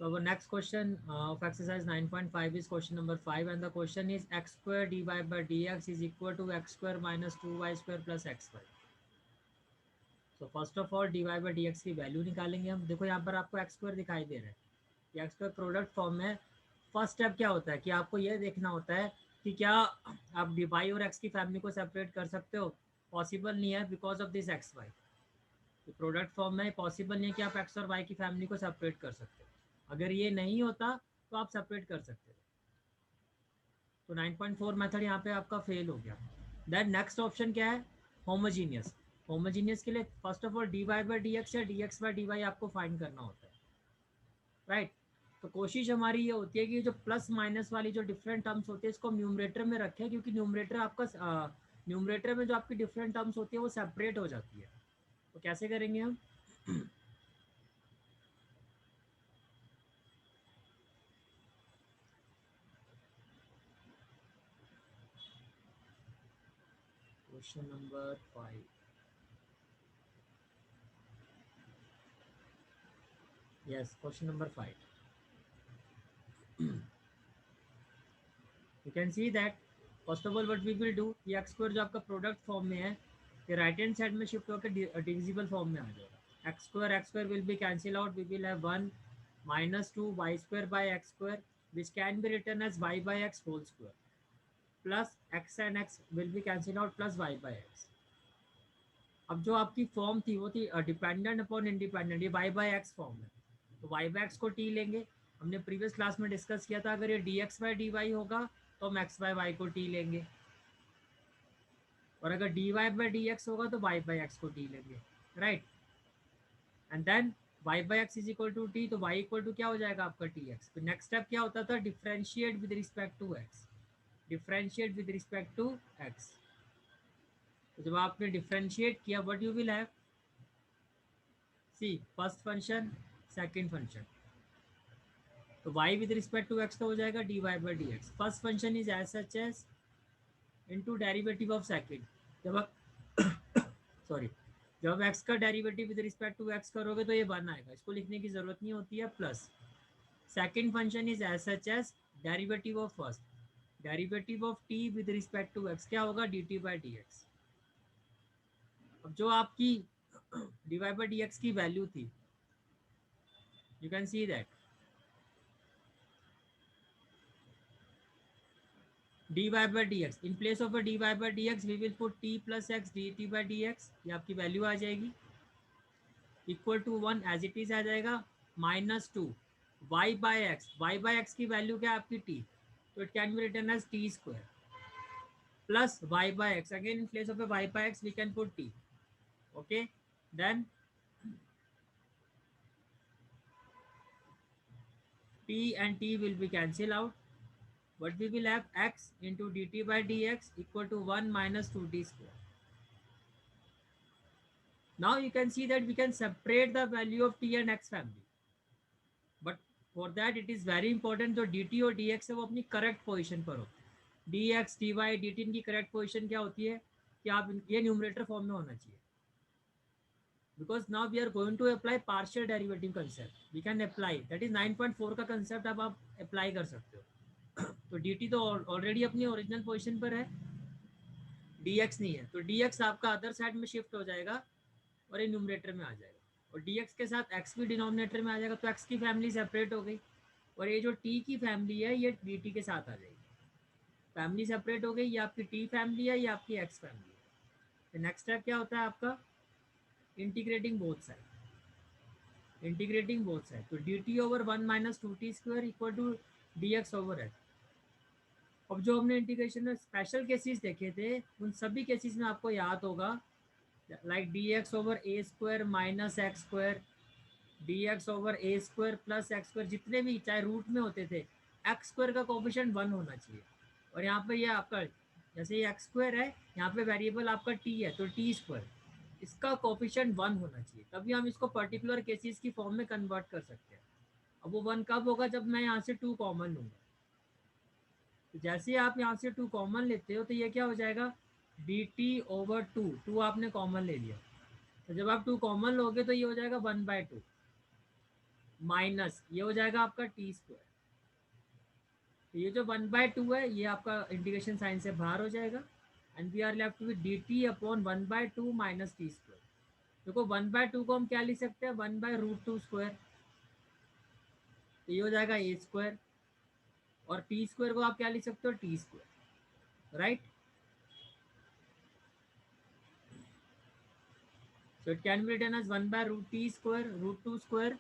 So our next question of exercise 9.5 is question number 5, and the question is x square dy by dx is equal to x square minus 2y square plus xy. So first of all dy by dx की value निकालेंगे हम। देखो यहाँ पर आपको x square दिखाई दे रहा है, ये एक्स स्क्वायर प्रोडक्ट फॉर्म में। फर्स्ट स्टेप क्या होता है कि आपको ये देखना होता है कि क्या आप डी वाई और एक्स की फैमिली को सेपरेट कर सकते हो। पॉसिबल नहीं है because of this X Y. तो प्रोडक्ट फॉर्म में पॉसिबल नहीं है कि आप एक्स और वाई की फैमिली को सेपरेट कर सकते हो। अगर ये नहीं होता तो आप सेपरेट कर सकते हो। तो 9.4 मेथड यहाँ पे आपका फेल हो गया। देन नेक्स्ट ऑप्शन क्या है, होमोजीनियस। होमोजीनियस के लिए first of all d Y by D x या d x by D y आपको फाइंड करना होता है, राइट। तो कोशिश हमारी ये होती है कि जो प्लस माइनस वाली जो डिफरेंट टर्म्स होती है इसको हम न्यूमरेटर में रखें, क्योंकि न्यूमरेटर आपका न्यूमरेटर में जो आपकी डिफरेंट टर्म्स होती है वो सेपरेट हो जाती है। तो कैसे करेंगे हम? Question number 5, yes question number 5। You can see that first of all what we will do, ये एक्स स्क्वायर जो आपका प्रोडक्ट फॉर्म में है ये राइट हैंड साइड में शिफ्ट होकर डिविजिबल फॉर्म में आ जाएगा। X square will be cancel out, we will have 1 minus 2 Y square by x square which can be written as Y by X whole square plus X and X will be cancel out plus Y by x. अब जो आपकी form थी वो थी dependent upon independent, ये Y by X form है। तो Y by X को टी लेंगे। हमने प्रीवियस क्लास में डिस्कस किया था अगर ये D x by D Y होगा तो हम एक्स बाई वाई को टी लेंगे, और अगर D Y by D X होगा तो वाई बाई एक्स को टी लेंगे, right. And then Y by X is equal to T, तो वाई इक्वल टू क्या हो जाएगा आपका टी एक्स। फिर नेक्स्ट स्टेप क्या होता था, differentiate with respect to X. Differentiate with respect to x. तो जब आपने डिफ्रेंशिएट किया what you will have, see first function second function. तो y with respect to x तो हो जाएगा dy by D X. First function is as such as into derivative of second. जब आप सॉरी जब आप x का derivative with respect to x करोगे तो ये 1 आएगा, इसको लिखने की जरूरत नहीं होती है, plus second function is as such as derivative of first, derivative of t with respect to x क्या होगा dt बाई डी एक्स। अब जो आपकी dy बाई डी एक्स की वैल्यू थी, you can see that dy by dx, in place of a dy by dx we will put t plus x dt by dx, ये आपकी value आ जाएगी equal to 1 as it is आ जाएगा, minus 2 y by x. Y by x की value क्या है आपकी टी, तो it can be written as t square plus Y by x, again in place of a y by x we can put t, okay. Then t and t will be cancel out, but we will have x into dt by dx equal to 1 minus 2t square. Now you can see that we can separate the value of t and x family, but for that it is very important जो dt और dx है वो अपनी correct position पर हो। dx dy dt इनकी correct position क्या होती है कि आप ये न्यूमरेटर फॉर्म में होना चाहिए, because now we are going to apply partial derivative concept, we can apply that is 9.4 का कंसेप्ट अब आप अप्लाई कर सकते हो। तो dt तो ऑलरेडी अपनी ओरिजिनल पोजीशन पर है, dx नहीं है, तो dx आपका अदर साइड में शिफ्ट हो जाएगा और ये न्यूमरेटर में आ जाएगा, और dx के साथ x भी डिनोमिनेटर में आ जाएगा, तो x की फैमिली सेपरेट हो गई, और ये जो t की फैमिली है ये dt के साथ आ जाएगी। फैमिली सेपरेट हो गई, ये आपकी t फैमिली है, ये आपकी x फैमिली है। नेक्स्ट स्टेप क्या होता है आपका, integrating both side. Integrating both side, तो dt over 1 minus 2t square equal to dx over x। अब जो हमने इंटीग्रेशन में स्पेशल केसेस देखे थे उन सभी केसेस में आपको याद होगा like dx over a square minus x square, dx over a square plus x square, जितने भी चाहे रूट में होते थे एक्स स्क्वायर का कोफिशिएंट 1 होना चाहिए। और यहाँ पे ये आपका जैसे ये एक्स स्क्वायर है, यहाँ पे वेरिएबल आपका t है तो टी स्क्वायर, इसका कोफिशिएंट 1 होना चाहिए, तभी हम इसको पर्टिकुलर केसेस की फॉर्म में कन्वर्ट कर सकते हैं। अब वो 1 कब होगा, जब मैं यहाँ से 2 कॉमन लूँगा। तो जैसे आप यहाँ से 2 कॉमन लेते हो तो ये क्या हो जाएगा डी टी ओवर 2 आपने कॉमन ले लिया, तो जब आप 2 कॉमन लोगे तो ये हो जाएगा 1/2। माइनस ये हो जाएगा आपका टी स्क्वायर। तो ये जो 1/2 है ये आपका इंटीग्रेशन साइन से बाहर हो जाएगा and we are left with D T upon 1/2 minus T square. देखो 1/2 को हम क्या लिख सकते हैं, 1/√2 स्क्वायर। तो ये हो जाएगा ए स्क्वायर और टी स्क्वायर को आप क्या लिख सकते हो, T square, right. So it can be written as 1/√t square √2 square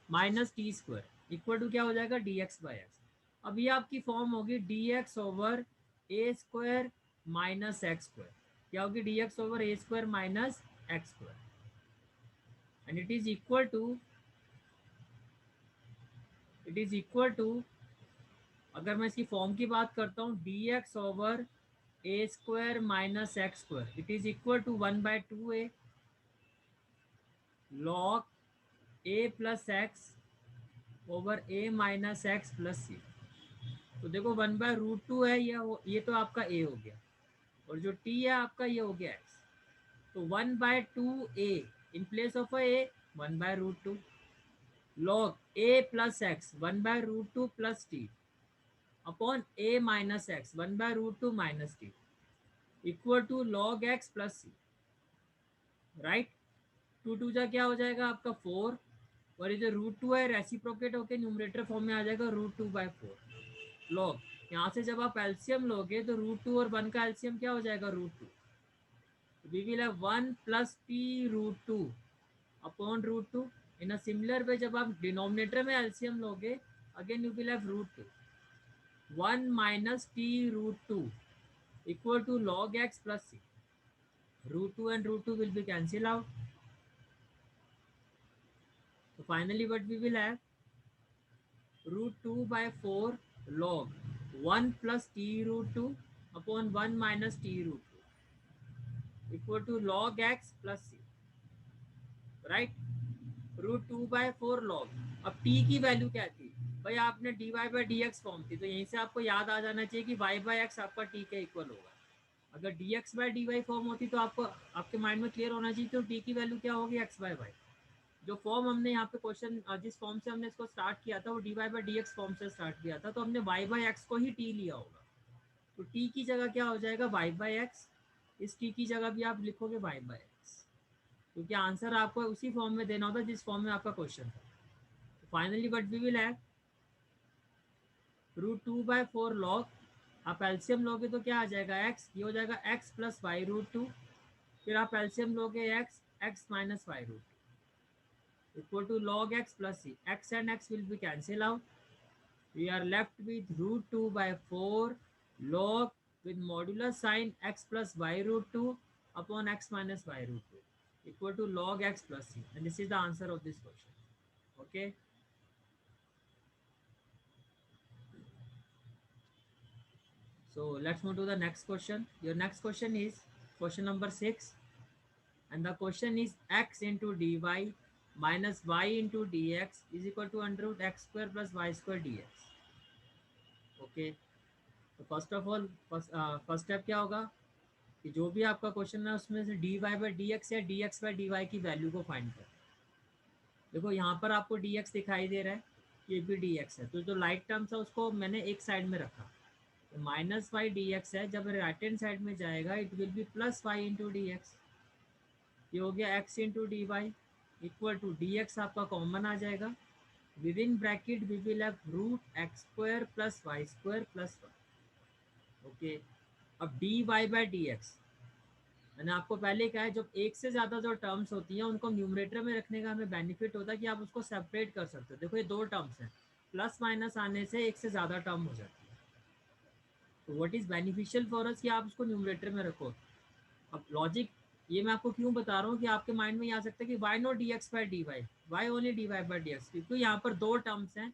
minus T square equal to क्या हो जाएगा, dx/x। अब ये आपकी फॉर्म होगी dx over a square minus x square. क्या होगी, dx over a square minus x square and it is equal to अगर मैं इसकी फॉर्म की बात करता हूँ dx over a square minus x square it is equal to 1/2a log A plus x over a minus x plus c. तो देखो 1/√2 है ये तो आपका ए हो गया और जो टी है आपका ये हो गया एक्स। तो 1/2a in place of A 1/√2 log A plus X 1/√2 plus T upon A minus X 1/√2 minus T equal to log x plus C, right. 2 जा क्या हो जाएगा आपका 4 और ये जो √2 है रेसिप्रोकेट होके न्यूमरेटर फॉर्म में आ जाएगा √2/4 लॉग। यहाँ से जब आप एलसीएम लोगे तो √2 और 1 का एलसीएम क्या हो जाएगा, √2। We will have 1 plus T √2 upon √2। In a similar way जब आप डिनोमिनेटर में एलसीएम लोगे again you will have √2 1 minus T √2 equal to log x plus C. √2 and √2 will be cancelled out. So finally what we will have, √2/4 log 1 plus t √2 upon 1 minus t √2 equal to log x plus c, right। √2/4 log। अब t की value क्या थी भाई, आपने dy/dx form थी तो यहीं से आपको याद आ जाना चाहिए कि y/x आपका t के इक्वल होगा। अगर dx/dy फॉर्म होती तो आपको आपके माइंड में क्लियर होना चाहिए तो t की वैल्यू क्या होगी, x/y। जो फॉर्म हमने यहाँ पे क्वेश्चन जिस फॉर्म से हमने इसको स्टार्ट किया था वो dy/dx फॉर्म से स्टार्ट किया था तो हमने y/x को ही t लिया होगा। तो t की जगह क्या हो जाएगा, y/x। इस t की जगह भी आप लिखोगे y/x क्योंकि आंसर आपको उसी फॉर्म में देना होता जिस फॉर्म में आपका क्वेश्चन था। तो finally but we will have √2/4 log. आप एलसीएम लोगे तो क्या आ जाएगा, x। ये हो जाएगा x प्लस वाई √2। फिर आप एलसीएम लोगे x minus Y √2 equal to log x plus c। x and x will be cancelled out. We are left with √2/4 log with modulus sin x plus y √2 upon x minus y √2 equal to log x plus c. And this is the answer of this question. Okay. So let's move to the next question. Your next question is question number 6. And the question is x into dy minus y into dx is equal to √x square plus y square dx. Okay. तो first of all first step क्या होगा कि जो भी आपका question है उसमें से dy/dx या dx/dy की वैल्यू को फाइंड कर। देखो यहाँ पर आपको dx दिखाई दे रहा है, ये भी dx है तो जो लाइक टर्म्स है उसको मैंने एक साइड में रखा। तो -y dx है, जब राइट हैंड साइड में जाएगा it will be plus y into D x. ये हो गया x into D Y equal to D X आपका कॉमन आ जाएगा। Within bracket we will have √x² plus y² plus 1। Okay. अब dy/dx मैंने आपको पहले कहा है जब एक से ज़्यादा जो टर्म्स होती हैं उनको न्यूमरेटर में रखने का हमें बेनिफिट होता है कि आप उसको सेपरेट कर सकते हो। देखो ये दो टर्म्स हैं, प्लस माइनस आने से एक से ज़्यादा टर्म हो जाती है। तो what is beneficial for us कि आप उसको न्यूमरेटर में रखो। अब लॉजिक ये मैं आपको क्यों बता रहा हूँ कि आपके माइंड में ये आ सकता है कि why not dx/dy, Y only dy/dx, क्योंकि यहाँ पर दो टर्म्स हैं।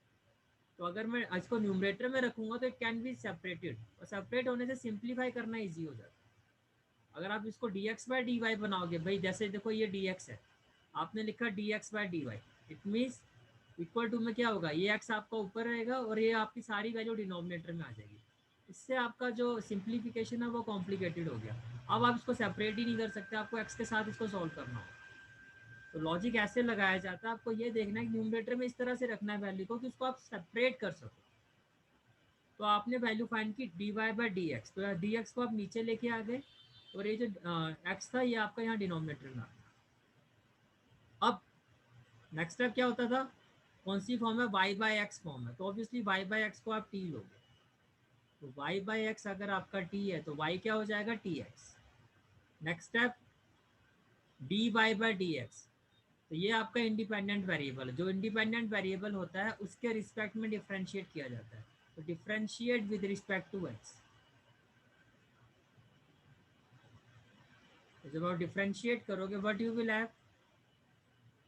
तो अगर मैं इसको न्यूमरेटर में रखूंगा तो इट कैन बी सेपरेटेड और सेपरेट होने से सिंप्लीफाई करना ईजी हो जाता है। अगर आप इसको dx/dy बनाओगे भाई, जैसे देखो ये dx है, आपने लिखा dx/dy, it means equal to में क्या होगा, ये x आपका ऊपर रहेगा और ये आपकी सारी वैल्यू डिनोमिनेटर में आ जाएगी। इससे आपका जो सिंप्लीफिकेशन है वो कॉम्प्लिकेटेड हो गया। अब आप इसको सेपरेट ही नहीं कर सकते, आपको x के साथ इसको सॉल्व करना होगा। तो लॉजिक ऐसे लगाया जाता है, आपको ये देखना है कि न्यूमरेटर में इस तरह से रखना है वैल्यू को कि उसको आप सेपरेट कर सको। तो आपने वैल्यू फाइंड की D Y by D x, तो डी एक्स को आप नीचे लेके आ गए और ये जो एक्स था ये आपका यहाँ डिनोमिनेटर में आ गया। अब नेक्स्ट स्टेप क्या होता था, कौन सी फॉर्म है, वाई बाई एक्स फॉर्म है, तो ऑब्वियसली वाई बाई एक्स को आप टी लोगे। तो वाई बाई एक्स अगर आपका टी है तो वाई क्या हो जाएगा, T X. Next step D Y by D x, तो ये आपका इंडिपेंडेंट वेरिएबल है। जो इंडिपेंडेंट वेरिएबल होता है उसके रिस्पेक्ट में डिफ्रेंशिएट किया जाता है, तो differentiate with respect to X. जब आप डिफ्रेंशिएट करोगे what you will have,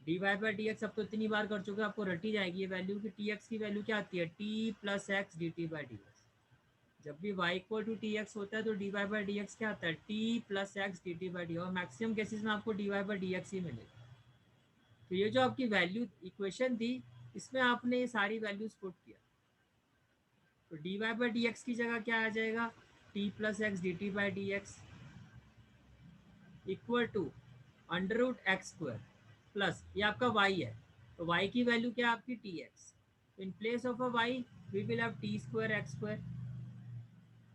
D Y by D X. अब तो इतनी बार कर चुके आपको रटी जाएगी ये वैल्यू कि टी एक्स की वैल्यू क्या आती है, t plus x D T by D x. जब भी y equal to t x होता है तो D Y by D x क्या आता है, t plus x D T by d, और मैक्सिमम केसेस में आपको d Y by D x ही मिलेगा। तो ये जो आपकी वैल्यू इक्वेशन थी इसमें आपने ये सारी वैल्यूज पुट किया, तो D Y by D x की जगह क्या आ जाएगा, T plus x D T by D x equal to under root x square plus ये आपका y है, तो y की वैल्यू क्या है आपकी t x, in place of a y we will have t square x square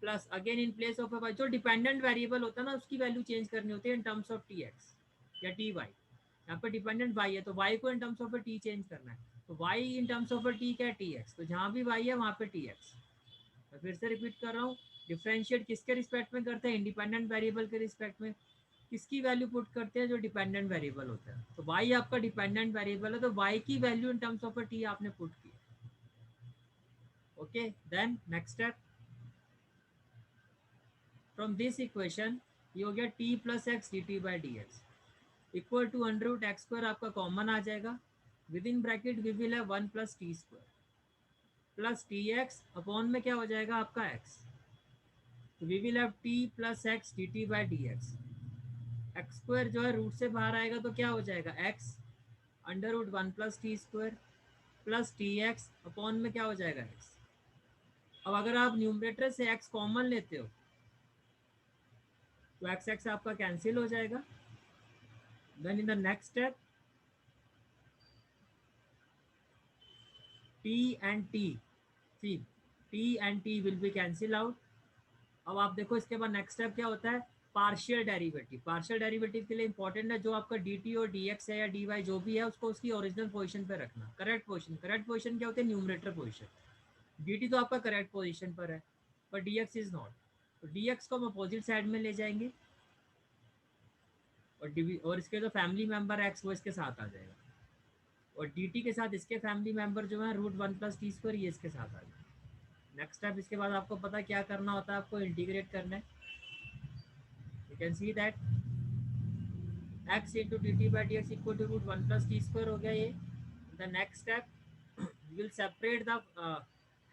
plus again in place of a y, जो dependent variable होता है ना उसकी वैल्यू चेंज करनी होती है in terms of t x या टी वाई। यहाँ पर डिपेंडेंट y है तो y को in terms of a t change करना है, तो y in terms of a t क्या है, टी एक्स, तो जहाँ भी y है वहाँ पे टी एक्स। मैं फिर से रिपीट कर रहा हूँ, डिफरेंशिएट किसके रिस्पेक्ट में करते हैं, इंडिपेंडेंट वेरिएबल के रिस्पेक्ट में। किसकी वैल्यू पुट करते हैं, जो डिपेंडेंट वेरिएबल होता है, तो y आपका डिपेंडेंट वेरिएबल है तो y की value in terms of a t आपने पुट की। Okay, then next step, from this equation ये हो गया t plus x D T by D x equal to under root x square आपका common आ जाएगा, within bracket we will है one plus t square plus t x upon में क्या हो जाएगा आपका एक्स, तो we will have t plus x D T by D x. X square जो है रूट से बाहर आएगा तो क्या हो जाएगा x under root one plus t square plus t x upon में क्या हो जाएगा एक्स। अब अगर आप न्यूमरेटर से एक्स कॉमन लेते हो तो एक्स एक्स आपका कैंसिल हो जाएगा। Then in the next step t and t, c t and t will be cancel out. अब आप देखो इसके बाद नेक्स्ट स्टेप क्या होता है, पार्शियल डेरिवेटिव। पार्शियल डेरिवेटिव के लिए इंपॉर्टेंट है जो आपका डी टी और डी एक्स है या डी वाई जो भी है उसको उसकी ओरिजिनल पोजीशन पे रखना, करेक्ट पोजीशन। करेक्ट पोजीशन क्या होती है, न्यूमरेटर पोजीशन। डी टी तो आपका करेक्ट पोजीशन पर है पर डी एक्स इज नॉट, तो डी एक्स को हम अपोजिट साइड में ले जाएंगे और इसके जो फैमिली मेंबर है एक्स वो इसके साथ आ जाएगा, और डी टी के साथ इसके फैमिली मेंबर जो है root one plus t square ये इसके साथ आ जाएगा। नेक्स्ट स्टेप इसके बाद आपको पता क्या करना होता है, आपको इंटीग्रेट करना है। You can see that x into dt by dx equal to root 1 plus t square हो गया ये। The next step we will separate the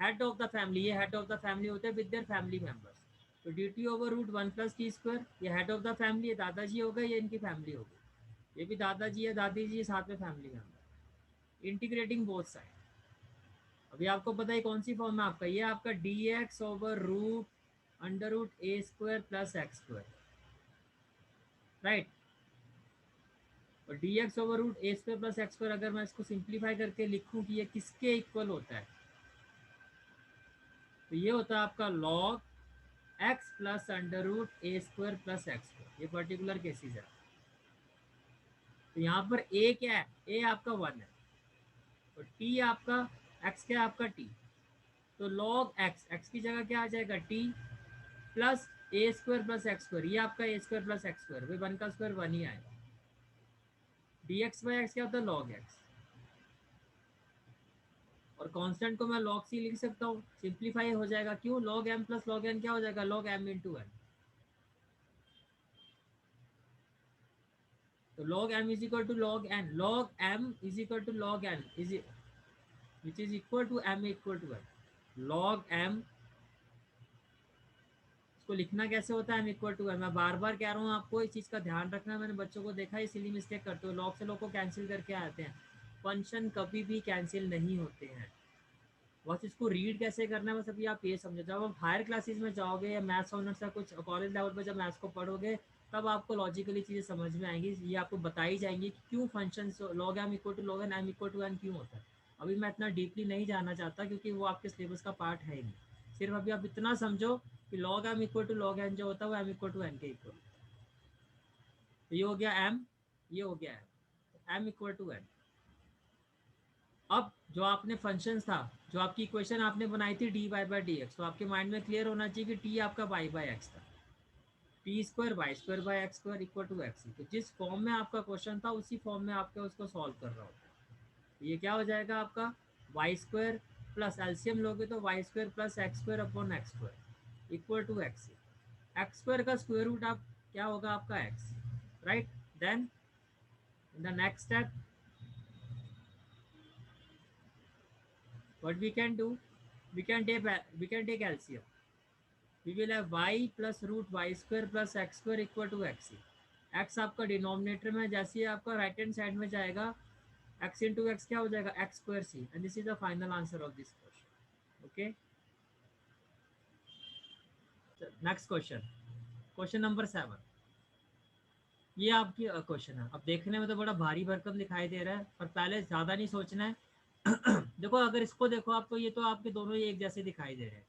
head of the family, ये head of the family होते हैं with their family members, तो dt over root 1 plus t square ये head of the family है, दादाजी हो गए, ये इनकी फैमिली हो गई, ये भी दादाजी है दादी जी साथ में family member, integrating both side. अभी आपको पता है कौन सी फॉर्म है आपका, ये आपका d x over root under root a square plus x square, right. और d x over root a square plus x square अगर मैं इसको सिंप्लीफाई करके लिखूं कि ये किसके इक्वल होता है, तो ये होता है आपका log x plus under root a square plus x square, ये पर्टिकुलर केसेस है। तो यहाँ पर ए क्या है, ए आपका 1 है और टी आपका एक्स क्या है आपका टी, तो लॉग एक्स, एक्स की जगह क्या आ जाएगा टी प्लस ए स्क्वायर प्लस एक्स स्क्वायर, ये आपका ए स्क्वायर प्लस एक्स स्क्वायर, भाई 1 का स्क्वायर 1 ही आएगा। डी एक्स बाई एक्स क्या होता है, लॉग एक्स, और कांस्टेंट को मैं लॉग सी लिख सकता हूँ, सिंप्लीफाई हो जाएगा, क्यों, log m plus log n क्या हो जाएगा, लॉग एम इंटू एन, तो log m is equal to log n, log m is equal to log n is which is equal to m equal to n, log m इसको लिखना कैसे होता है m equal to n, मैं बार बार कह रहा हूँ आपको इस चीज़ का ध्यान रखना है, मैंने बच्चों को देखा है इसीलिए मिस्टेक करते हो, log से log को कैंसिल करके आते हैं, फंक्शन कभी भी कैंसिल नहीं होते हैं। बस इसको रीड कैसे करना है बस अभी आप ये समझो, जब आप हायर क्लासेस में जाओगे या मैथ्स ऑनर्स या कुछ कॉलेज लेवल पर जब मैथ्स को पढ़ोगे तब आपको लॉजिकली चीज़ें समझ में आएंगी, ये आपको बताई जाएंगी कि क्यों function log m equal to log n m equal to n क्यों होता है। अभी मैं इतना डीपली नहीं जाना चाहता क्योंकि वो आपके सिलेबस का पार्ट है ही नहीं। सिर्फ अभी आप इतना समझो कि log m equal to log n जो होता है वो एम इक्वल टू एन के इक्वल। तो ये हो गया एम, ये हो गया एम इक्वल टू एन। अब जो आपने फंक्शन था, जो आपकी इक्वेशन आपने बनाई थी d Y by D x, तो आपके माइंड में क्लियर होना चाहिए कि टी आपका वाई बाई एक्स था, t square y square by x square equal to x. तो जिस फॉर्म में आपका क्वेश्चन था उसी फॉर्म में आपके उसको सॉल्व कर रहा होता है। तो ये क्या हो जाएगा आपका वाई स्क्वायर प्लस एलसीएम लोगे तो y square plus x square upon x square equal to x. X square का स्क्वायर रूट आप क्या होगा आपका x, right. Then the next step what we can do, we can take LCM. We will have y plus root y square plus x square equal to x। x आपका denominator में, जैसे ही आपका right hand side में जाएगा x into x क्या हो जाएगा x square c, and this is the final answer of this question. Okay, next question, question number 7। ये आपकी क्वेश्चन है। अब देखने में तो बड़ा भारी भरकम दिखाई दे रहा है, पर पहले ज़्यादा नहीं सोचना है। देखो अगर इसको देखो आप, तो ये तो आपके दोनों ही एक जैसे दिखाई दे रहे हैं।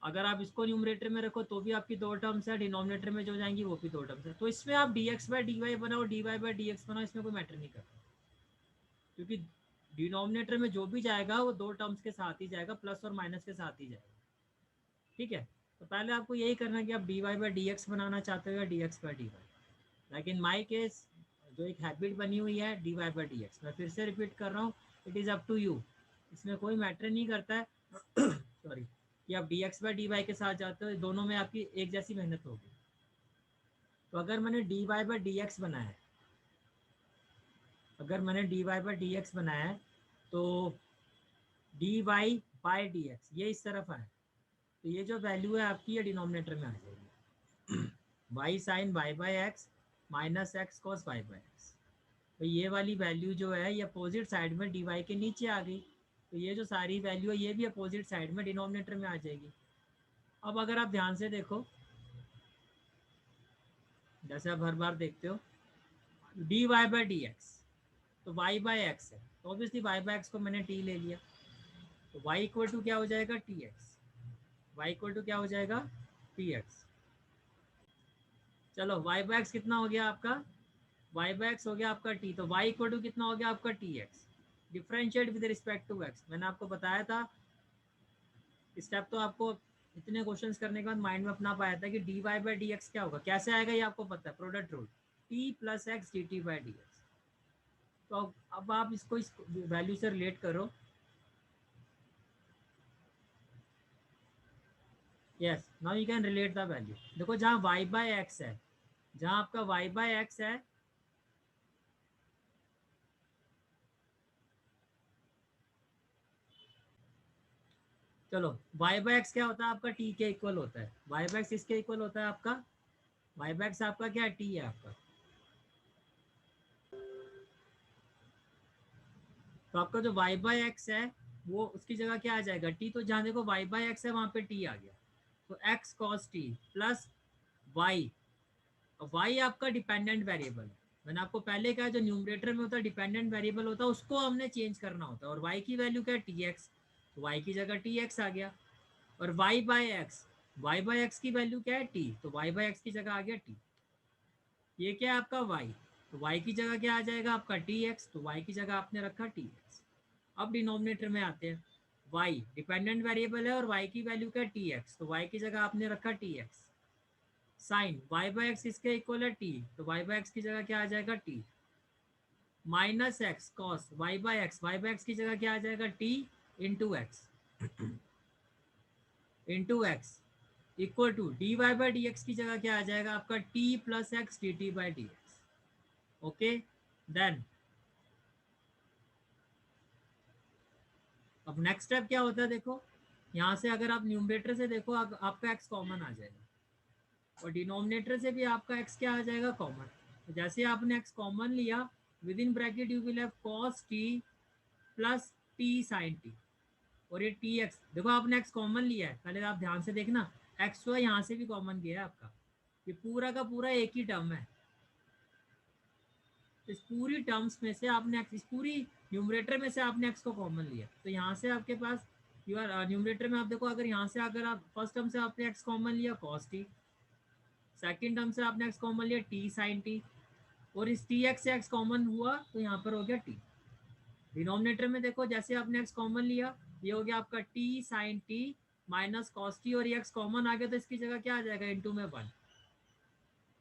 अगर आप इसको न्यूमरेटर में रखो तो भी आपकी दो टर्म्स है, डिनोमिनेटर में जो जाएंगी वो भी दो टर्म्स है। तो इसमें आप d x by D y बनाओ, d Y by D x बनाओ, इसमें कोई मैटर नहीं करता, क्योंकि डिनोमिनेटर में जो भी जाएगा वो दो टर्म्स के साथ ही जाएगा, प्लस और माइनस के साथ ही जाएगा। ठीक है, तो पहले आपको यही करना है कि आप D Y by D x बनाना चाहते हो या d x by D y. Like in my case जो एक हैबिट बनी हुई है d Y by D x, मैं फिर से रिपीट कर रहा हूँ, it is up to you. इसमें कोई मैटर नहीं करता है सॉरी, कि आप d x by D y के साथ जाते हो, दोनों में आपकी एक जैसी मेहनत होगी। तो अगर मैंने d Y by D x बनाया है, अगर मैंने d Y by D x बनाया है, तो D Y by D x ये इस तरफ आए, तो ये जो वैल्यू है आपकी ये डिनोमिनेटर में आ जाएगी। Y sine y by x minus x cos y by x. तो ये वाली वैल्यू जो है ये अपोजिट साइड में डी वाई के नीचे आ गई, तो ये जो सारी वैल्यू है ये भी अपोजिट साइड में डिनोमिनेटर में आ जाएगी। अब अगर आप ध्यान से देखो, जैसे आप हर बार देखते हो, d Y by D x, तो वाई बाई एक्स है, तो ऑब्वियसली वाई बाई एक्स को मैंने टी ले लिया, तो वाई इक्वल टू क्या हो जाएगा T x, y equal to क्या हो जाएगा टी एक्स। चलो वाई बाई एक्स कितना हो गया आपका, वाई बाई एक्स हो गया आपका टी, तो वाई इक्वल टू कितना हो गया आपका T x. Differentiate with respect to x, मैंने आपको बताया था स्टेप, तो आपको इतने क्वेश्चंस करने के बाद माइंड में अपना पाया था कि d Y by D x क्या होगा, कैसे आएगा ये आपको पता है, product rule, t plus x D T by D x. तो अब आप इसको इस वैल्यू से रिलेट करो। Yes, now you can relate the value. देखो जहाँ वाई बाई एक्स है, जहाँ आपका वाई बाई एक्स है, चलो वाई बाई एक्स क्या होता है आपका टी के इक्वल होता है, वाई बाई एक्स इसके इक्वल होता है आपका, वाई बाई एक्स आपका क्या है टी है आपका। तो आपका जो वाई बाई एक्स है वो उसकी जगह क्या आ जाएगा टी, तो जहाँ देखो वाई बाई एक्स है वहाँ पे टी आ गया, तो x cos t plus y. Y आपका डिपेंडेंट वेरिएबल है, मैंने आपको पहले कहा जो न्यूमरेटर में होता है डिपेंडेंट वेरिएबल होता है उसको हमने चेंज करना होता है, और वाई की वैल्यू क्या है टी एक्स, तो वाई की जगह टी एक्स आ गया। और y by x, y by x की वैल्यू क्या है टी, तो वाई बाई एक्स की जगह आ गया टी। ये क्या है आपका वाई, तो वाई की जगह क्या आ जाएगा आपका टी एक्स, तो वाई की जगह आपने रखा टी एक्स। अब डिनोमिनेटर में आते हैं, वाई डिपेंडेंट वेरिएबल है और वाई की वैल्यू क्या है टी एक्स, तो वाई की जगह आपने रखा t x. Sine y by x इसके इक्वल है टी, तो वाई बाई एक्स की जगह क्या आ जाएगा t. Minus x cos y by x, y by x की जगह क्या आ जाएगा t into x, into x equal to d Y by D x की जगह क्या आ जाएगा आपका t plus x D T by D x. Okay, then अब नेक्स्ट स्टेप क्या होता है, देखो यहाँ से अगर आप न्यूमरेटर से देखो आपका एक्स कॉमन आ जाएगा, और डिनोमिनेटर से भी आपका एक्स क्या आ जाएगा कॉमन। तो जैसे आपने एक्स कॉमन लिया, within bracket you will have cos t plus t sine t, और ये टी एक्स देखो आपने एक्स कॉमन लिया है, पहले आप ध्यान से देखना, एक्स तो यहाँ से भी कॉमन गया है आपका, ये पूरा का पूरा एक ही टर्म है। इस पूरी टर्म्स में से आपने इस पूरी न्यूमरेटर में से आपने एक्स को कॉमन लिया, तो यहाँ से आपके पास यूर न्यूमरेटर में आप देखो, अगर यहाँ से अगर आप फर्स्ट टर्म से आपने एक्स कॉमन लिया कॉस टी, सेकेंड टर्म से आपने एक्स कॉमन लिया टी साइन टी, और इस टी एक्स से एक्स कॉमन हुआ तो यहाँ पर हो गया टी। डिनोमिनेटर में देखो जैसे आपने एक्स कॉमन लिया, ये हो गया आपका t sine t minus cos t, और ये एक्स कॉमन आ गया तो इसकी जगह क्या आ जाएगा, इनटू में 1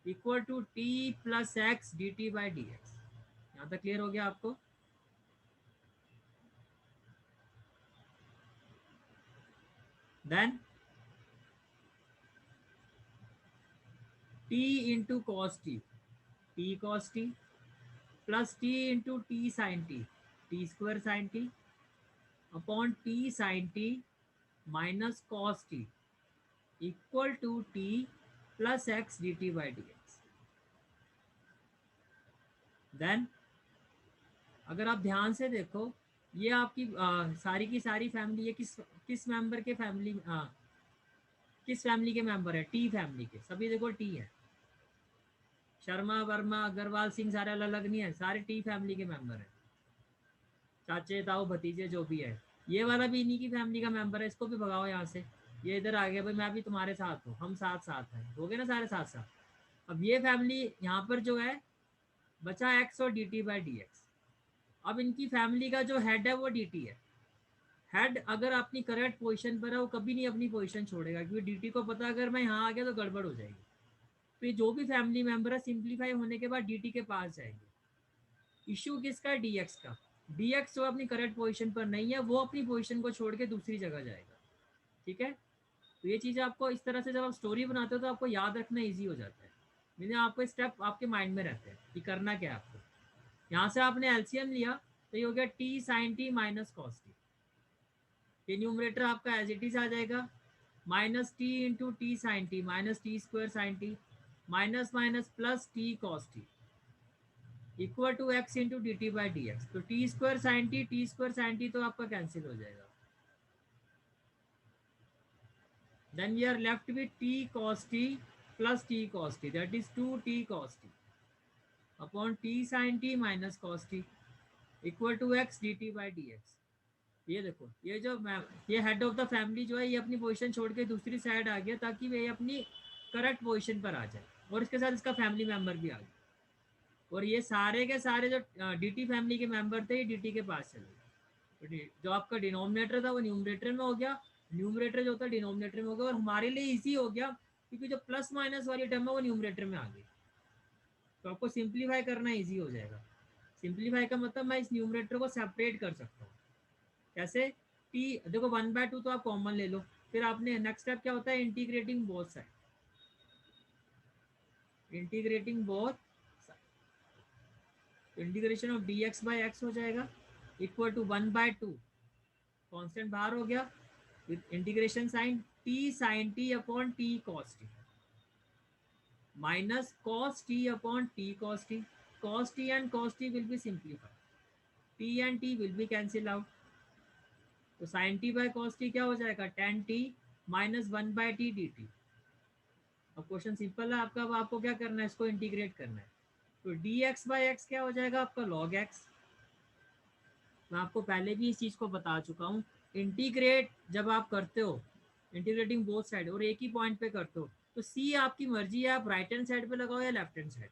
equal to t plus x D T by D x. यहाँ तक क्लियर हो गया आपको? Then t into cos t cos t plus t into t sine t square sine t upon t sine t minus cos t equal to t plus x D T by D x. Then अगर आप ध्यान से देखो, ये आपकी सारी की सारी फैमिली है, किस किस मेंबर के फैमिली, किस फैमिली के मेंबर है, टी फैमिली के, सभी देखो टी है। शर्मा वर्मा अग्रवाल सिंह सारे अलग अलग नहीं है, सारे टी फैमिली के मेंबर है, चाचे ताऊ भतीजे जो भी है। ये वाला भी इन्हीं की फैमिली का मेंबर है, इसको भी भगाओ यहाँ से। ये इधर आ गया भाई, मैं भी तुम्हारे साथ हूँ, हम साथ साथ हैं, हो गए ना सारे साथ साथ। अब ये फैमिली यहाँ पर जो है बचा एक्स और D T by D X. अब इनकी फैमिली का जो हेड है वो डी टी है। हेड अगर अपनी करेक्ट पोजीशन पर है वो कभी नहीं अपनी पोजीशन छोड़ेगा, क्योंकि डीटी को पता अगर मैं यहाँ आ गया तो गड़बड़ हो जाएगी। तो ये जो भी फैमिली मेंबर है सिंप्लीफाई होने के बाद डीटी के पास जाएंगे। इश्यू किसका है, डीएक्स का। डीएक्स जो अपनी करेक्ट पोजीशन पर नहीं है वो अपनी पोजीशन को छोड़ के दूसरी जगह जाएगा। ठीक है, तो ये चीज़ आपको इस तरह से जब आप स्टोरी बनाते हो तो आपको याद रखना ईजी हो जाता है। मैंने आपको स्टेप आपके माइंड में रहते हैं कि करना क्या है आपको। यहाँ से आपने एलसीएम लिया तो ये हो गया t sine t minus cos t. ये न्यूमरेटर आपका एज इट इज आ जाएगा, minus t into t sine t minus T square sine t minus minus plus t cos t equal to x into d T by D x. तो t square sine t तो आपका cancel हो जाएगा। Then we are left with t cos t plus t cos t, that is two T cos t upon t sine t minus cos t equal to x D T by D x. ये देखो, ये जो ये head of the family जो है ये अपनी position छोड़ के दूसरी साइड आ गया ताकि वे अपनी करेक्ट पोजीशन पर आ जाए, और इसके साथ इसका फैमिली मेंबर भी आ गया। और ये सारे के सारे जो डीटी फैमिली के मेंबर थे ये डीटी के पास चले गए। तो जो आपका डिनोमिनेटर था वो न्यूमरेटर में हो गया, न्यूमरेटर जो था डिनोमिनेटर में हो गया, और हमारे लिए इजी हो गया क्योंकि जो प्लस माइनस वाली टर्म है वो न्यूमरेटर में आ गई। तो आपको सिंप्लीफाई करना ईजी हो जाएगा। सिंप्लीफाई का मतलब मैं इस न्यूमरेटर को सेपरेट कर सकता हूँ। कैसे? टी देखो 1/2 तो आप कॉमन ले लो, फिर आपने नेक्स्ट स्टेप क्या होता है, integrating both side, integrating both integration of d x by x हो जाएगा इक्वल टू 1/2, कॉन्स्टेंट बाहर हो गया, with integration sine t sine t upon t cos t minus cos t upon t cos t. Cos t and cos t will be simplified, t and t will be cancel out. तो sine t by cos t क्या हो जाएगा, tan t minus 1/t D T. अब question simple है आपका, अब आपको क्या करना है, इसको इंटीग्रेट करना है। तो डी एक्स बाई एक्स क्या हो जाएगा आपका, लॉग एक्स। मैं आपको पहले भी इस चीज़ को बता चुका हूँ, इंटीग्रेट जब आप करते हो, इंटीग्रेटिंग बोथ साइड और एक ही पॉइंट पे करते हो, तो सी आपकी मर्जी है, आप राइट हैंड साइड पे लगाओ या लेफ्ट हैंड साइड।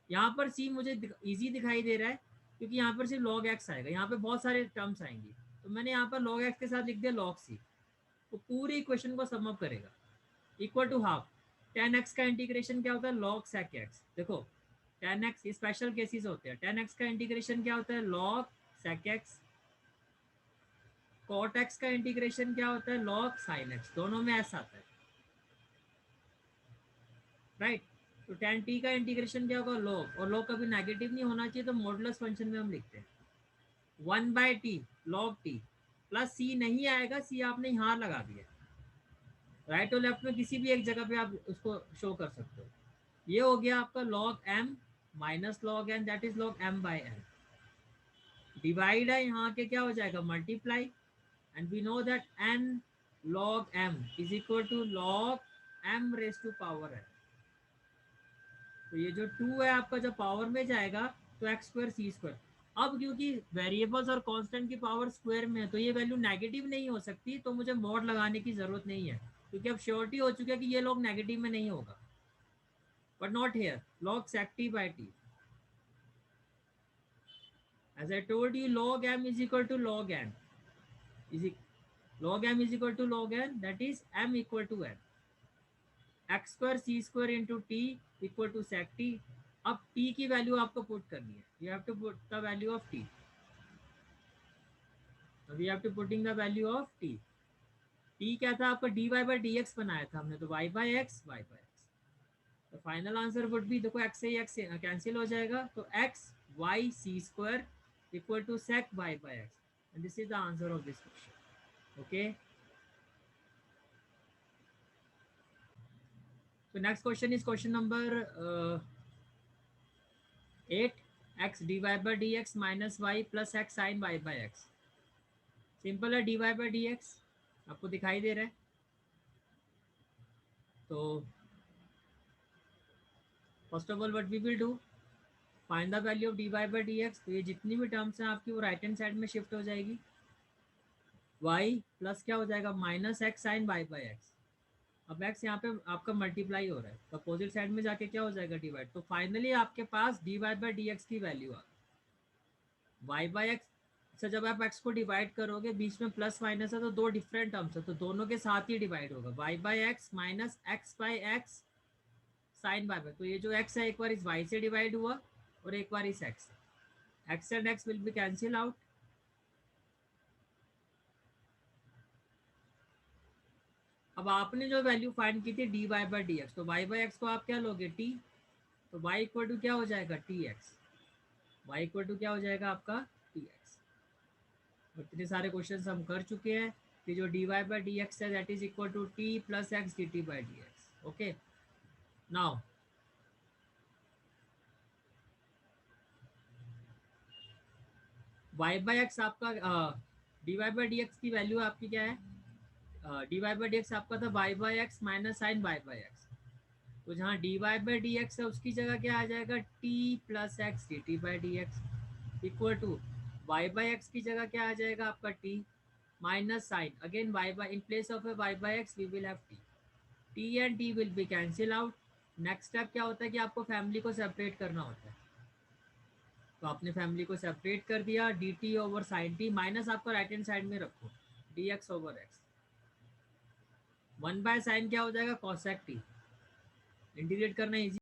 यहाँ पर सी मुझे ईजी दिखाई दे रहा है क्योंकि यहाँ पर सिर्फ लॉग एक्स आएगा, यहाँ पे बहुत सारे टर्म्स आएंगे, तो मैंने यहाँ पर लॉग एक्स के साथ लिख दिया लॉग सी। तो पूरी इक्वेशन को सम अप करेगा इक्वल टू हाफ। 10x का इंटीग्रेशन क्या होता है, लॉग सेक एक्स। देखो 10x स्पेशल केसेस होते हैं, 10x का इंटीग्रेशन क्या होता है, log sec x. Cot x का इंटीग्रेशन क्या होता है, लॉग साइन एक्स। दोनों में ऐसा आता है, राइट। तो 10t का इंटीग्रेशन क्या होगा, लॉग, और लॉग कभी नेगेटिव नहीं होना चाहिए, तो मॉडुलस फंक्शन में हम लिखते हैं 1/t लॉग टी प्लस सी नहीं आएगा, सी आपने यहाँ लगा दिया, राइट और लेफ्ट में किसी भी एक जगह पे आप उसको शो कर सकते हो। ये हो गया आपका log m minus log n, that is log m by n. Divide है यहाँ के क्या हो जाएगा, multiply, and we know that n log m is equal to log m raise to power n. तो ये जो 2 है आपका जब पावर में जाएगा तो एक्स स्क्वायर सी स्क्वायर। अब क्योंकि वेरिएबल्स और कांस्टेंट की पावर स्क्वायर में है तो ये वैल्यू नेगेटिव नहीं हो सकती, तो मुझे मॉड लगाने की जरूरत नहीं है, क्योंकि अब श्योरिटी हो चुकी है कि ये लॉग नेगेटिव में नहीं होगा। But not here, log sec t by t, as I told you, log m is equal to log n, is e- log m is equal to log n, that is m equal to n, x square c square into t equal to sec t. अब t की value आपको put करनी है, you have to put the value of t, we have to putting the value of t. T क्या था आपका, d Y by D x बनाया था हमने, तो Y by x, y by x. तो फाइनल आंसर वुड भी, देखो x से एक्स कैंसिल हो जाएगा, तो x y c square equal to sec y by x, and this is the answer of this question. Okay, so next question is question number 8, x dy by dx minus y plus x sin y by x। Simple है, dy by dx आपको दिखाई दे रहा है, तो first of all what we will do, find the value of dy by dx। तो ये जितनी भी टर्म्स हैं आपकी वो राइट हैंड साइड में शिफ्ट हो जाएगी, y प्लस क्या हो जाएगा minus x sine y by x. अब x यहाँ पे आपका मल्टीप्लाई हो रहा है, तो अपोजिट साइड में जाके क्या हो जाएगा डिवाइड, तो फाइनली आपके पास dy by dx की वैल्यू आ y बाई एक्स से जब आप x को डिवाइड करोगे बीच में प्लस माइनस है तो दो डिफरेंट टर्म्स है, तो दोनों के साथ ही डिवाइड होगा, y by x minus x by x sine by by. तो ये जो x है एक बार इस y से डिवाइड हुआ और एक बार इस x से, x and x will be cancel out. अब आपने जो वैल्यू फाइंड की थी dy बाई डी एक्स, तो y बाई एक्स को आप क्या लोगे t, तो y इक्वल टू क्या हो जाएगा T x, y equal to क्या हो जाएगा आपका टी एक्स। इतने सारे क्वेश्चन हम कर चुके हैं कि जो dy बाई डी एक्स है that is equal to t plus x D T by D x. Okay, now y by x आपका dy बाई डी एक्स की वैल्यू आपकी क्या है, dy बाई डी एक्स आपका था y by x minus sine y by x, तो जहाँ dy by D x है उसकी जगह क्या आ जाएगा t plus x D T by D x equal to y by x की जगह क्या आ जाएगा आपका t minus sine again y by, in place of y by x we will have t and t will be cancel out. Next step क्या होता है कि आपको फैमिली को सेपरेट करना होता है, तो आपने फैमिली को सेपरेट कर दिया, d t over sine t minus आपको राइट हैंड साइड में रखो d x over x, one by sine क्या हो जाएगा कॉसेक टी, इंटीग्रेट करना इजी